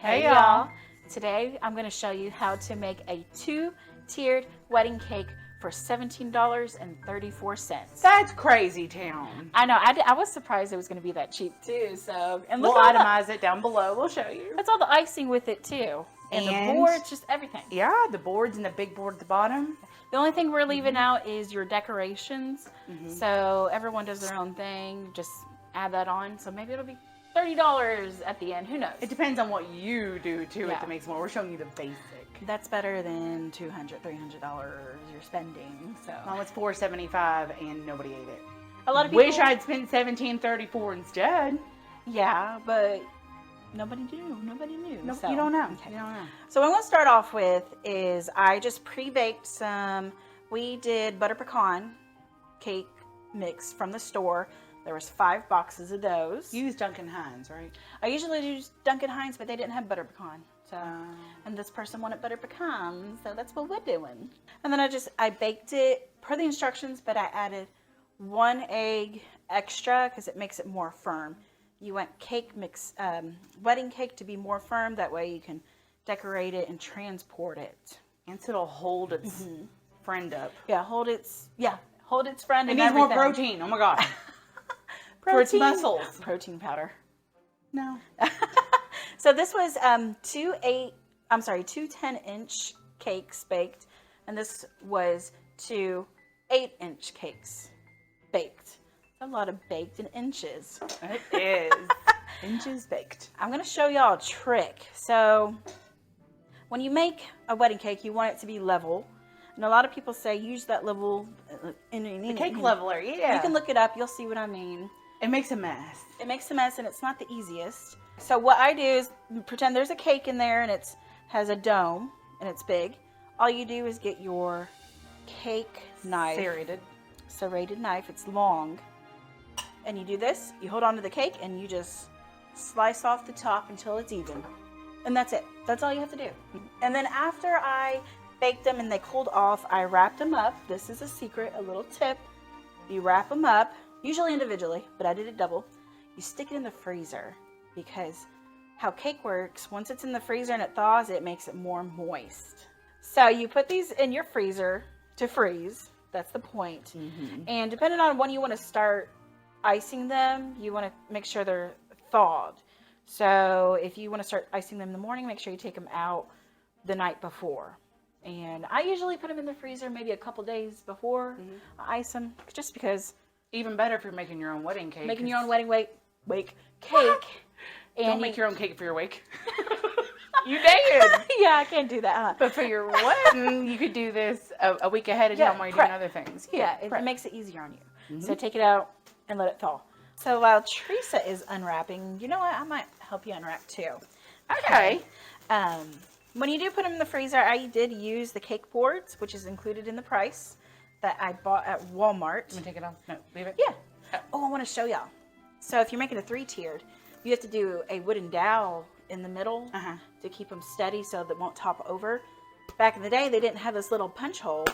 Hey y'all! Today I'm going to show you how to make a 2-tiered wedding cake for $17.34. That's crazy town. I know. I was surprised it was going to be that cheap too. So, and we'll itemize it down below. We'll show you. That's all the icing with it too, and the boards, just everything. Yeah, the boards and the big board at the bottom. The only thing we're leaving out is your decorations. So everyone does their own thing. Just add that on. So maybe it'll be $30 at the end. Who knows? It depends on what you do to it to make more. We're showing you the basic. That's better than $200, $300 you're spending. So well, it's $4.75 and nobody ate it. A lot of people wish I'd spent $17.34 instead. Yeah, but nobody knew. Nobody knew. No, so. You don't know. Okay. You don't know. So what I'm going to start off with is I just pre-baked some. We did butter pecan cake mix from the store. There was 5 boxes of those. You use Duncan Hines, right? I usually use Duncan Hines, but they didn't have butter pecan. So, and this person wanted butter pecan, so that's what we're doing. And then I baked it per the instructions, but I added 1 egg extra because it makes it more firm. You want cake mix, wedding cake to be more firm. That way you can decorate it and transport it. And so it'll hold its friend up. Yeah, hold its friend. It needs more protein. Oh my God. Protein. For its muscles. Protein powder. No. So this was 2 10-inch cakes baked, and this was 2 8-inch cakes baked. A lot of baked in inches. It is. Inches baked. I'm going to show y'all a trick. So when you make a wedding cake, you want it to be level. And a lot of people say use that level. The cake leveler, yeah. You can look it up. You'll see what I mean. It makes a mess. It makes a mess, and it's not the easiest. So what I do is pretend there's a cake in there, and it has a dome, and it's big. All you do is get your cake knife. Serrated knife. It's long. And you do this. You hold on to the cake, and you just slice off the top until it's even. And that's it. That's all you have to do. And then after I baked them and they cooled off, I wrapped them up. This is a secret, a little tip. You wrap them up, usually individually, but I did it double. You stick it in the freezer because how cake works, once it's in the freezer and it thaws, it makes it more moist. So you put these in your freezer to freeze. That's the point. And depending on when you want to start icing them, you want to make sure they're thawed. So if you want to start icing them in the morning, make sure you take them out the night before. And I usually put them in the freezer maybe a couple days before I ice them, just because. Even better if you're making your own wedding cake. Making your own wedding cake. And don't make your own cake for your wake. You did. Yeah, I can't do that. Huh? But for your wedding, you could do this a week ahead of time while you're doing other things. Yeah, it makes it easier on you. So take it out and let it thaw. So while Teresa is unwrapping, you know what? I might help you unwrap too. Okay. When you do put them in the freezer, I did use the cake boards, which is included in the price that I bought at Walmart. I'm gonna take it off. No, leave it. Yeah. Oh, I want to show y'all. So if you're making a 3-tiered, you have to do a wooden dowel in the middle to keep them steady so that won't top over. Back in the day, they didn't have this little punch hole.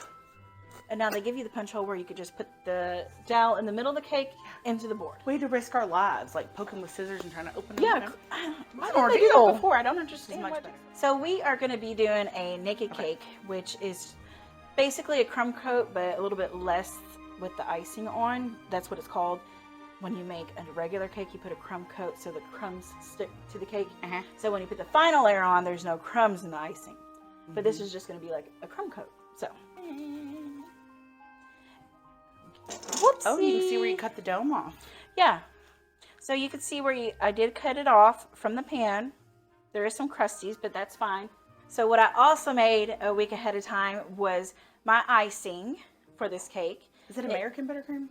And now they give you the punch hole where you could just put the dowel in the middle of the cake into the board. We had to risk our lives, like poking with scissors and trying to open them. Yeah, I don't do that before. I don't understand much. So we are going to be doing a naked cake, which is basically a crumb coat, but a little bit less with the icing on. That's what it's called. When you make a regular cake, you put a crumb coat so the crumbs stick to the cake. So when you put the final layer on, there's no crumbs in the icing. But this is just going to be like a crumb coat. So. Whoopsie. Oh, you can see where you cut the dome off. Yeah. So you can see where I did cut it off from the pan. There is some crusties, but that's fine. So what I also made a week ahead of time was my icing for this cake. Is it American buttercream?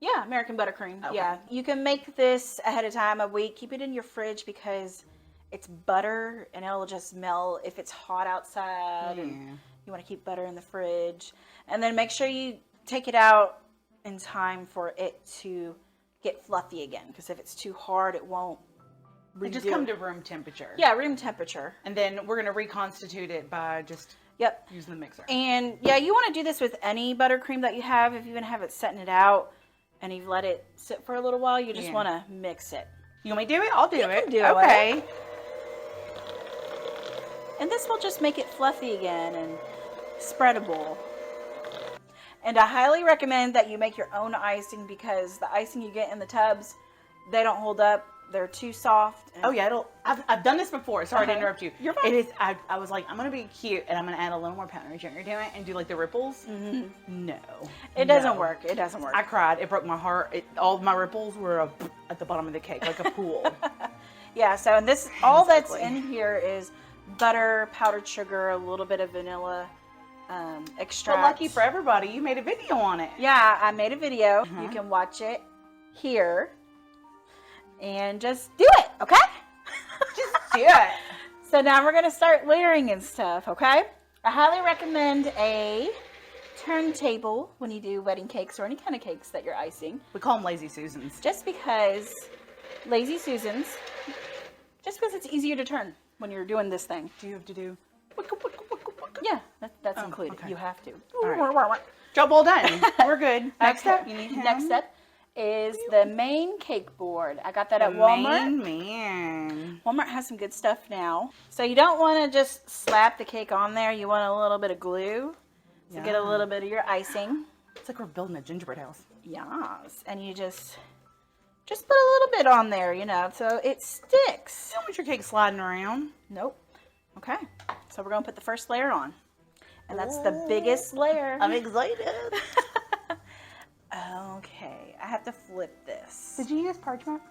Yeah, American buttercream. Okay. Yeah. You can make this ahead of time, a week. Keep it in your fridge because it's butter and it'll just melt if it's hot outside. And you want to keep butter in the fridge. And then make sure you take it out in time for it to get fluffy again, because if it's too hard, it won't redo. It just come to room temperature. Yeah, room temperature. And then we're going to reconstitute it by just using the mixer. And yeah, you want to do this with any buttercream that you have. If you're going to have it setting it out and you've let it sit for a little while, you just want to mix it. You want me to do it? I'll do it. You can do okay. it. And this will just make it fluffy again and spreadable. And I highly recommend that you make your own icing, because the icing you get in the tubs, they don't hold up. They're too soft. Oh yeah, I've done this before. Sorry to interrupt you. You're fine. It is. I was like, I'm gonna be cute and I'm gonna add a little more powdered sugar to it and do like the ripples. No, it doesn't work. It doesn't work. I cried. It broke my heart. All of my ripples were at the bottom of the cake, like a pool. Yeah. So and this, all that's in here is butter, powdered sugar, a little bit of vanilla extract. But lucky for everybody, you made a video on it. Yeah, I made a video. You can watch it here. And just do it, okay? Just do it. So now we're going to start layering and stuff, okay? I highly recommend a turntable when you do wedding cakes or any kind of cakes that you're icing. We call them Lazy Susans. Just because Lazy Susans, just because it's easier to turn when you're doing this thing. Do you have to do? Yeah, that's included. Okay. You have to. All right. Job well done. We're good. Next step. You need him. Next step is the main cake board. I got that at Walmart. Walmart has some good stuff now. So you don't want to just slap the cake on there. You want a little bit of glue to get a little bit of your icing. It's like we're building a gingerbread house. Yes. And you just put a little bit on there, you know, so it sticks. You don't want your cake sliding around. Nope. Okay. So we're going to put the first layer on. And that's the biggest layer. I'm excited. Okay, I have to flip this. Did you use Parchment?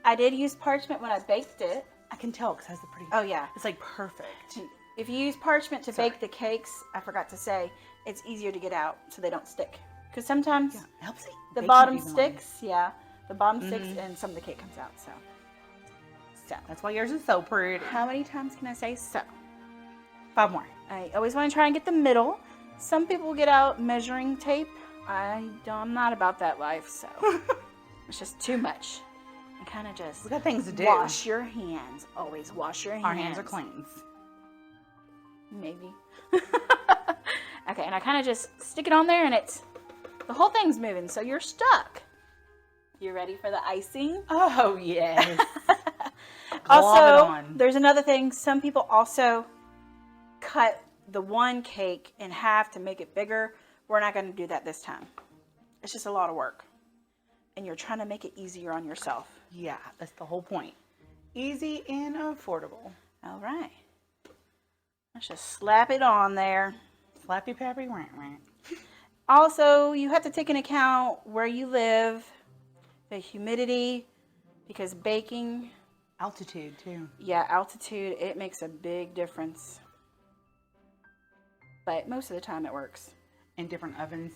I did use Parchment when I baked it. I can tell because it has the pretty. Oh yeah, it's like perfect. If you use Parchment to bake the cakes, I forgot to say, it's easier to get out so they don't stick. Because sometimes it helps the bottom sticks. Yeah, the bottom sticks and some of the cake comes out. So that's why yours is so pretty. How many times can I say so? 5 more. I always want to try and get the middle. Some people get out measuring tape. I'm not about that life, so it's just too much. And kind of just we got things to do. Wash your hands. Always wash your hands. Our hands are clean. Maybe. Okay, and I kind of just stick it on there, and the whole thing's moving, so you're stuck. You ready for the icing? Oh yes. Also, there's another thing. Some people also cut the one cake in half to make it bigger. We're not going to do that this time. It's just a lot of work. And you're trying to make it easier on yourself. Yeah, that's the whole point. Easy and affordable. All right. Let's just slap it on there. Slappy pappy rant rant. Also, you have to take into account where you live, the humidity, because baking. Altitude too. Yeah, altitude, it makes a big difference. But most of the time it works. In different ovens.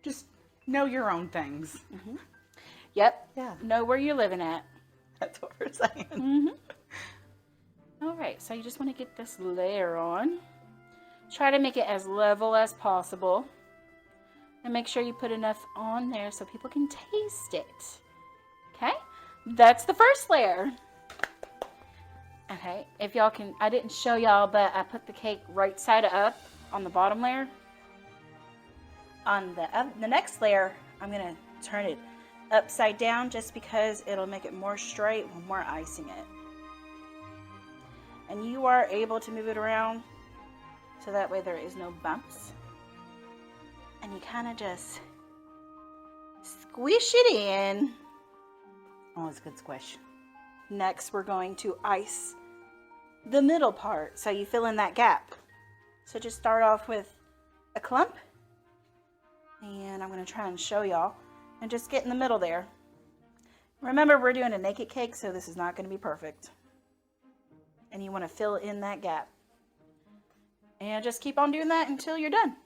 Just know your own things. Yep. Yeah. Know where you're living at. That's what we're saying. All right, so you just want to get this layer on. Try to make it as level as possible. And make sure you put enough on there so people can taste it. Okay? That's the first layer. Okay, if y'all can, I didn't show y'all, but I put the cake right side up on the bottom layer. On the next layer, I'm going to turn it upside down just because it'll make it more straight when we're icing it. And you are able to move it around so that way there is no bumps. And you kind of just squish it in. Oh, it's a good squish. Next, we're going to ice the middle part so you fill in that gap. So just start off with a clump. And I'm going to try and show y'all. And just get in the middle there. Remember, we're doing a naked cake, so this is not going to be perfect. And you want to fill in that gap. And just keep on doing that until you're done.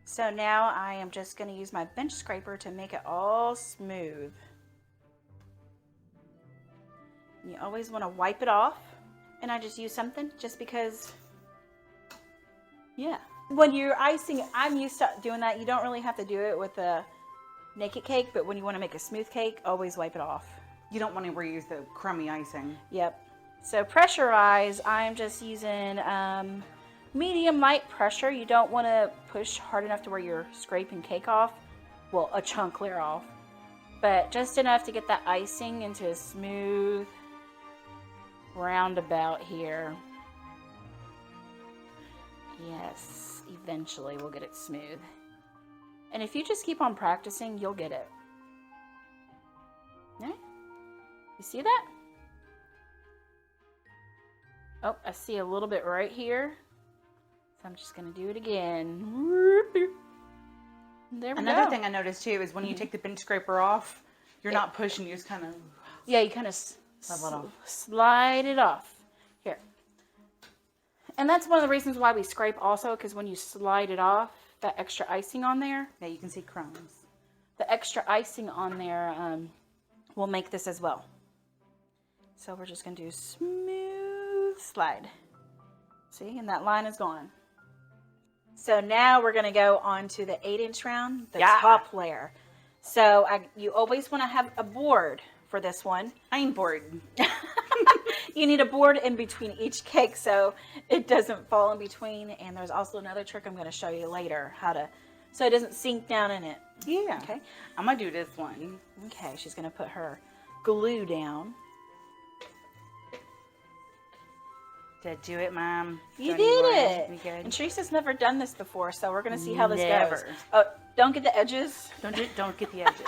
So now I am just going to use my bench scraper to make it all smooth. You always want to wipe it off. And I just use something just because, yeah. When you're icing, I'm used to doing that. You don't really have to do it with a naked cake, but when you want to make a smooth cake, always wipe it off. You don't want to reuse the crummy icing. Yep. So pressurize, I'm just using medium light pressure. You don't want to push hard enough to where you're scraping cake off. Well, a chunk clear off. But just enough to get that icing into a smooth roundabout here. Yes, eventually we'll get it smooth. And if you just keep on practicing, you'll get it. Yeah? You see that? Oh, I see a little bit right here. So I'm just going to do it again. There we Another go. thing I noticed too is when you take the bench scraper off, you're not pushing, you just kind of... Yeah, you kind of slide it off. Here. And that's one of the reasons why we scrape also, because when you slide it off, that extra icing on there. Yeah, you can see crumbs. The extra icing on there will make this as well. So we're just going to do smooth slide. See, and that line is gone. So now we're going to go on to the 8-inch round, the top layer. So you always want to have a board for this one. Iron board. You need a board in between each cake so it doesn't fall in between. And there's also another trick I'm going to show you later how to, so it doesn't sink down in it. Yeah. Okay. I'm going to do this one. Okay, she's going to put her glue down. Did I do it, Mom? You Don't did worry. it. We good? And Teresa's never done this before, so we're going to see how this Never. goes. Oh, don't get the edges. Don't get the edges.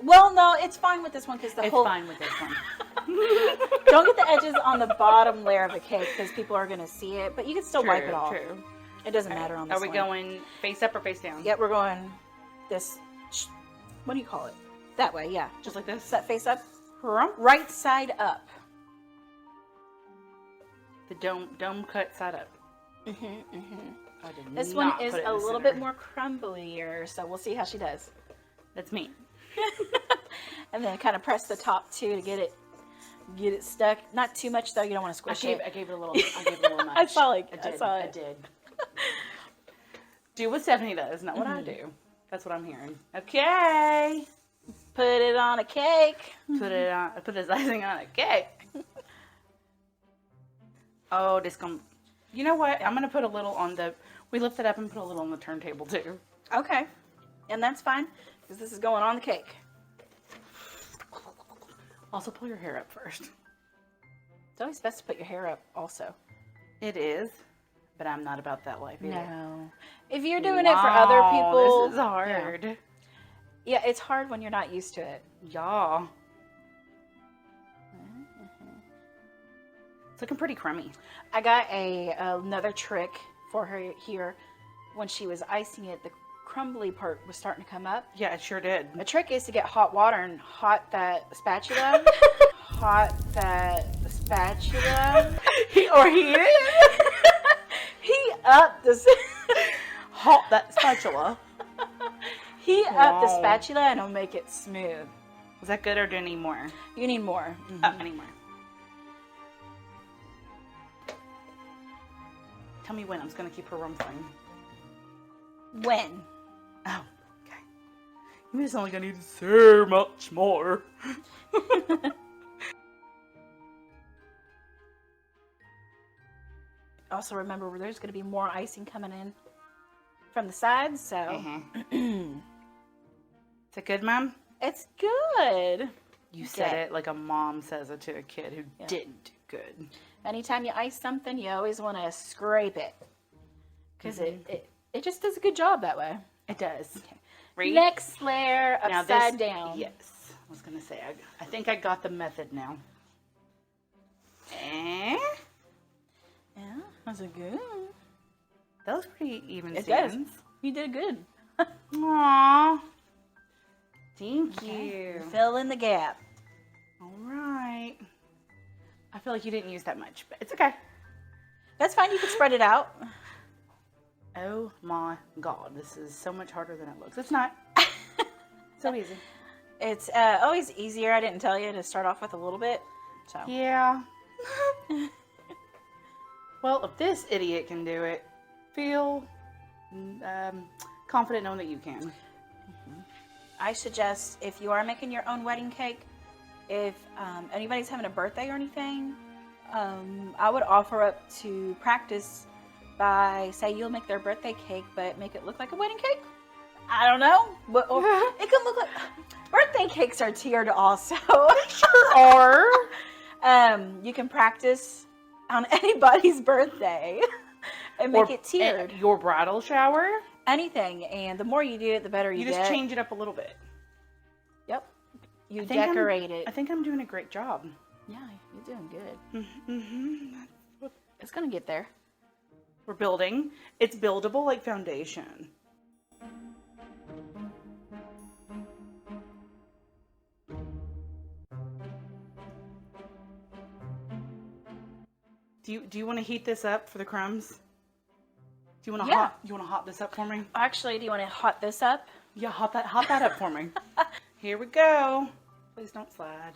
Well, no, it's fine with this one because It's fine with this one. Don't get the edges on the bottom layer of the cake because people are going to see it, but you can still wipe it off. True. It doesn't matter on this Are we one. going face up or face down? Yep, we're going this, what do you call it? That way, yeah. Just like this? Is that face up? Right side up. The dome cut side up. This one is a little bit more crumblier, so we'll see how she does. That's me. And then kind of press the top too to get it stuck. Not too much though. You don't want to squish it. I gave it a little. Much. I saw it. I did. Do what Stephanie does, not what I do. That's what I'm hearing. Okay. Put it on a cake. Put this icing on a cake. Oh, this gonna. You know what? I'm gonna put a little on the. We lift it up and put a little on the turntable too. Okay, and that's fine because this is going on the cake. Also, pull your hair up first. It's always best to put your hair up. Also, it is, but I'm not about that life either. No, if you're doing it for other people, this is hard. Yeah, it's hard when you're not used to it. Yeah. It's looking pretty crummy. I got another trick for her here. When she was icing it, the crumbly part was starting to come up. Yeah, it sure did. The trick is to get hot water and hot that spatula. Hot that spatula. Heat it. Heat up the hot that spatula. Heat up the spatula and it'll make it smooth. Was that good or do you need more? You need more. I need more. Tell me when. I'm just going to keep her rumbling. When? Oh, okay. You're just only going to need so much more. Also remember, there's going to be more icing coming in from the sides, so. Is it good, Mom? It's good. You said it like a mom says it to a kid who didn't do good. Anytime you ice something, you always want to scrape it. Because it just does a good job that way. It does. Okay. Next layer, upside down. Yes. I was going to say, I think I got the method now. Yeah, that's a good. That was pretty even. It does. You did good. Aww. Thank you. Fill in the gap. All right. I feel like you didn't use that much, but it's okay. That's fine. You can spread it out. Oh my God. This is so much harder than it looks. It's not. So easy. It's always easier. I didn't tell you to start off with a little bit. So. Yeah. Well, if this idiot can do it, feel confident knowing that you can. I suggest if you are making your own wedding cake, if anybody's having a birthday or anything, I would offer up to practice by, say you'll make their birthday cake, but make it look like a wedding cake. I don't know, but or it can look like birthday cakes are tiered also. Sure are. You can practice on anybody's birthday and make it tiered. Your bridal shower. Anything, and the more you do it, the better you get. You just change it up a little bit. Yep. You decorate it. I think I'm doing a great job. Yeah, you're doing good. Mm-hmm. It's gonna get there. We're building. It's buildable like foundation. Do you want to heat this up for the crumbs? Do you want to hot this up for me? Actually, do you want to hot this up? Yeah, hot that up for me. Here we go. Please don't slide.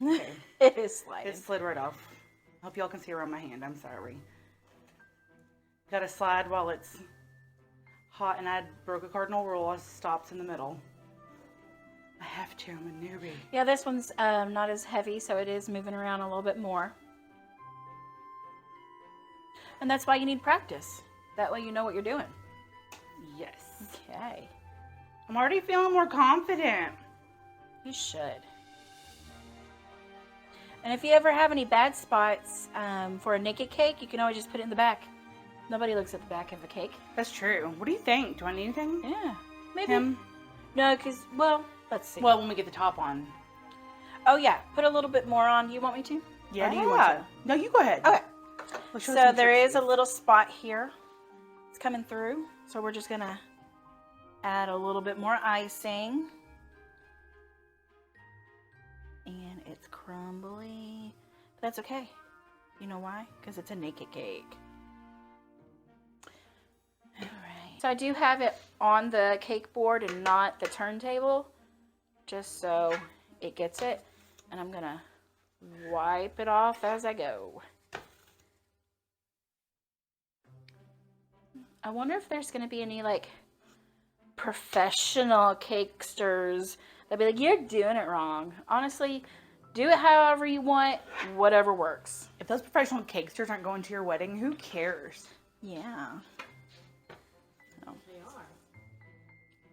Okay. It is sliding. It slid right off. I hope y'all can see around my hand. I'm sorry. Got to slide while it's hot, and I broke a cardinal rule. I stopped in the middle. I have to. I'm a newbie. Yeah, this one's not as heavy, so it is moving around a little bit more. And that's why you need practice. That way you know what you're doing. Yes. Okay. I'm already feeling more confident. You should. And if you ever have any bad spots for a naked cake, you can always just put it in the back. Nobody looks at the back of a cake. That's true. What do you think? Do I need anything? Yeah. Maybe. Him? No, because, well, let's see. Well, when we get the top on. Oh, yeah. Put a little bit more on. Do you want me to? Yeah. Or do you want to? No, you go ahead. Okay. So there is a little spot here. It's coming through. So we're just going to add a little bit more icing. And it's crumbly. But that's okay. You know why? Because it's a naked cake. Alright. So I do have it on the cake board and not the turntable. Just so it gets it. And I'm going to wipe it off as I go. I wonder if there's going to be any, like, professional cakesters that'd be like, you're doing it wrong. Honestly, do it however you want, whatever works. If those professional cakesters aren't going to your wedding, who cares? Yeah. Oh. They are.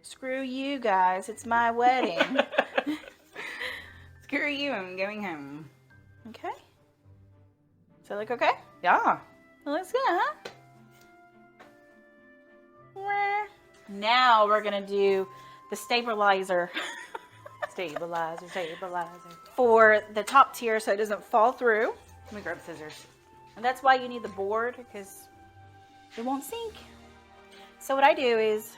Screw you guys. It's my wedding. Screw you. I'm going home. Okay. So, look okay? Yeah. It looks good, huh? Now we're going to do the stabilizer. Stabilizer. For the top tier so it doesn't fall through. Let me grab scissors. And that's why you need the board, because it won't sink. So what I do is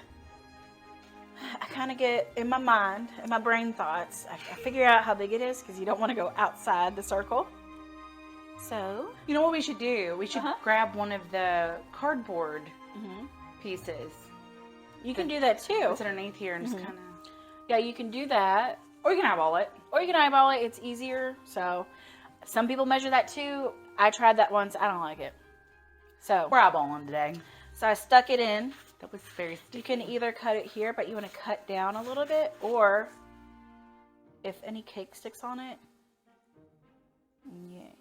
I kind of get in my mind, in my brain thoughts, I figure out how big it is because you don't want to go outside the circle. So, you know what we should do? We should grab one of the cardboard pieces. You can do that too. It's underneath here and just kind of... Yeah, you can do that. Or you can eyeball it. It's easier. So, some people measure that too. I tried that once. I don't like it. So, we're eyeballing today. So, I stuck it in. That was very sticky. You can either cut it here, but you want to cut down a little bit. Or, if any cake sticks on it. Yeah.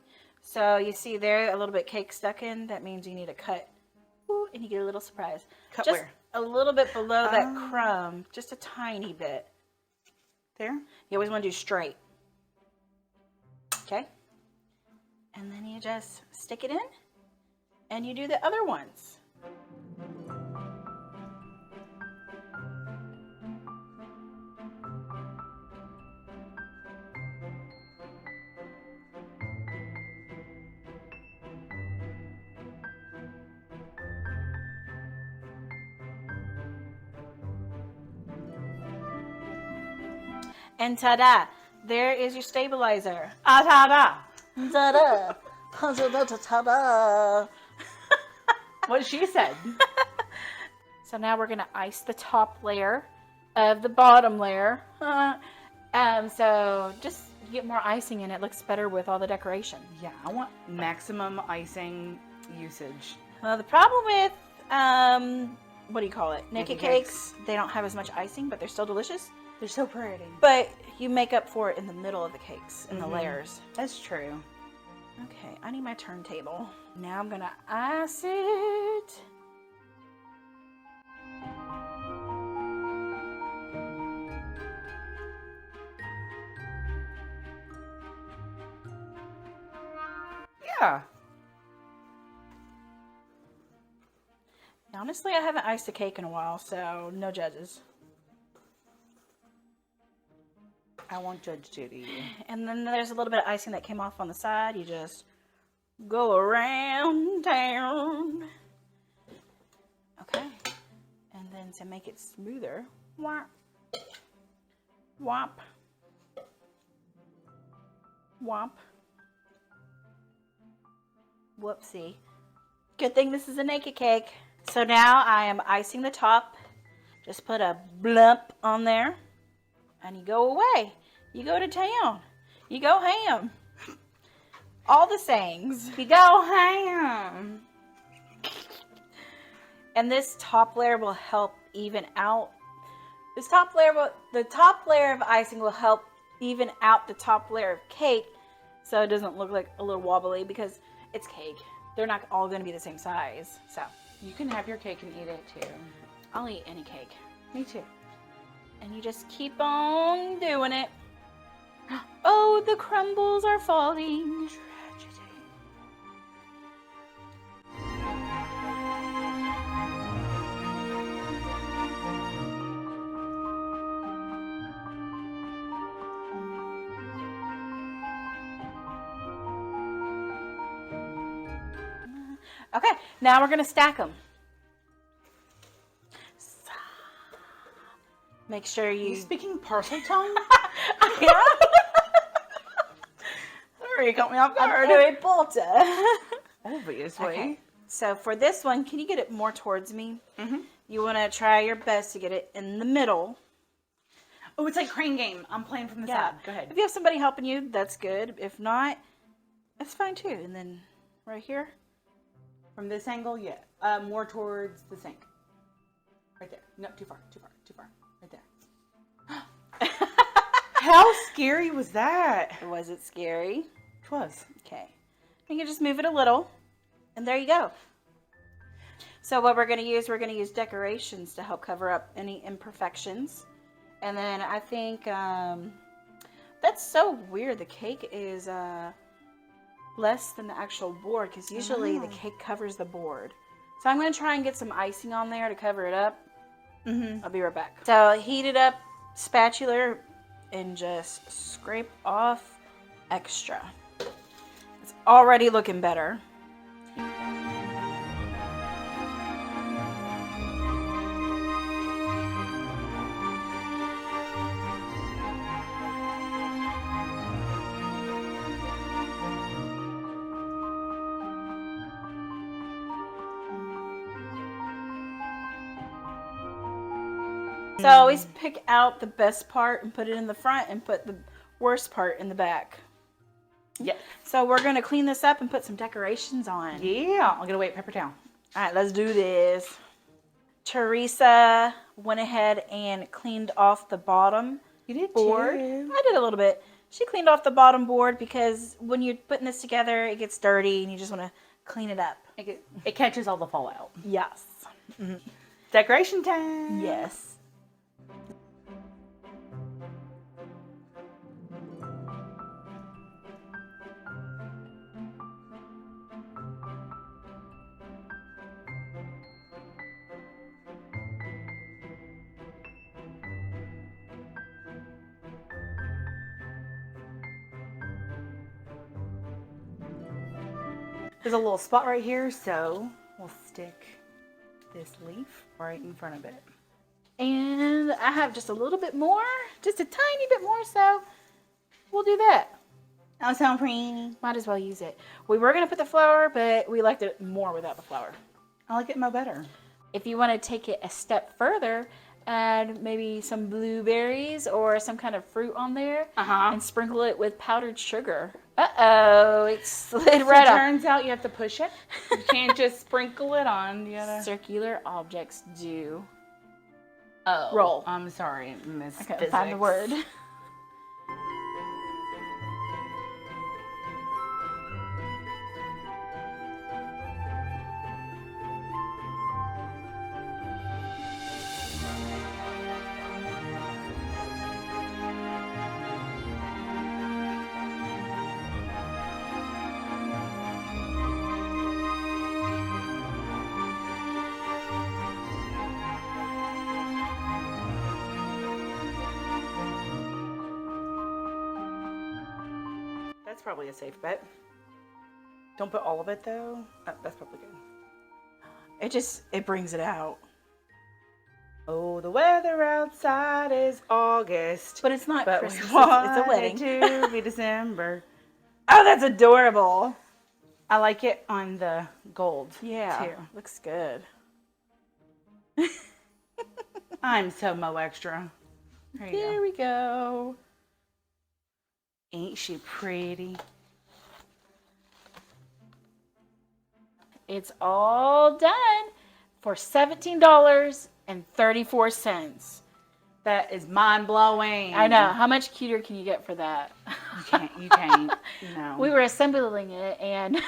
So, you see there a little bit cake stuck in. That means you need to cut. Ooh, and you get a little surprise. Cut just where? A little bit below that crumb. Just a tiny bit. There? You always want to do straight. Okay? And then you just stick it in. And you do the other ones. And ta-da! There is your stabilizer. Ta-da! Ta-da! Ta-da! What she said. So now we're going to ice the top layer of the bottom layer. So just get more icing and it looks better with all the decoration. Yeah, I want maximum icing usage. Well, the problem with what do you call it? Naked cakes. They don't have as much icing, but they're still delicious. They're so pretty. But you make up for it in the middle of the cakes, in the layers. That's true. Okay, I need my turntable. Now I'm gonna ice it. Yeah. Honestly, I haven't iced a cake in a while, so no judges. I won't judge Judy. And then there's a little bit of icing that came off on the side. You just go around town. Okay. And then to make it smoother, whop, whop, whop. Whoopsie. Good thing this is a naked cake. So now I am icing the top. Just put a blump on there. And you go away. You go to town. You go ham. All the sayings. You go ham. And this top layer will help even out. The top layer of icing will help even out the top layer of cake, so it doesn't look like a little wobbly, because it's cake. They're not all going to be the same size. So you can have your cake and eat it too. I'll eat any cake. Me too. And you just keep on doing it. Oh, the crumbles are falling. Tragedy. Okay, now we're gonna stack them. Make sure Are you speaking parcel tongue? Yeah. Sorry, you got me off guard. I'm porter. Obviously. Okay. So for this one, can you get it more towards me? Mm-hmm. You want to try your best to get it in the middle. Oh, it's like crane game. I'm playing from the side. Go ahead. If you have somebody helping you, that's good. If not, that's fine too. And then right here. From this angle, yeah. More towards the sink. Right there. No, too far. Right there. How scary was that? Was it scary? It was. Okay. You can just move it a little. And there you go. So what we're going to use decorations to help cover up any imperfections. And then I think that's so weird. The cake is less than the actual board, because usually the cake covers the board. So I'm going to try and get some icing on there to cover it up. I'll be right back. So heat it up, spatula, and just scrape off extra. It's already looking better. So always pick out the best part and put it in the front, and put the worst part in the back. Yeah. So we're going to clean this up and put some decorations on. Yeah. I'm going to wait paper towel. All right, let's do this. Teresa went ahead and cleaned off the bottom board. Too. I did a little bit. She cleaned off the bottom board because when you're putting this together, it gets dirty and you just want to clean it up. It catches all the fallout. Yes. Mm-hmm. Decoration time. Yes. There's a little spot right here, so we'll stick this leaf right in front of it. And I have just a little bit more, just a tiny bit more, so we'll do that. That sounds pretty. Might as well use it. We were going to put the flower, but we liked it more without the flower. I like it more better. If you want to take it a step further, add maybe some blueberries or some kind of fruit on there and sprinkle it with powdered sugar. Uh-oh, it slid right off. It turns out you have to push it. You can't just sprinkle it on. You gotta... Circular objects do roll. I'm sorry, Miss I couldn't Physics. find the word. That's probably a safe bet. Don't put all of it though. That's probably good. It brings it out. Oh, the weather outside is August. But it's not but Christmas, we want it's a wedding. It to be December. Oh, that's adorable. I like it on the gold Yeah, too. looks good. I'm so Mo Extra. There we go. Ain't she pretty? It's all done for $17.34. That is mind blowing. I know. How much cuter can you get for that? You can't. No. We were assembling it and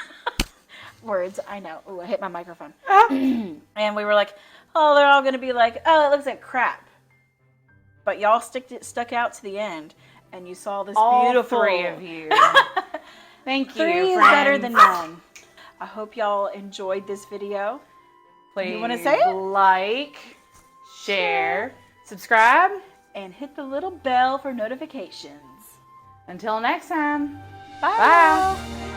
words. I know. Ooh, I hit my microphone. And we were like, oh, they're all going to be like, oh, it looks like crap. But y'all stuck out to the end. And you saw this all beautiful. 3 of you. Thank you, 3 is friends. better than none. I hope y'all enjoyed this video. Please you want to say it? Like, share, subscribe, and hit the little bell for notifications. Until next time. Bye. Bye.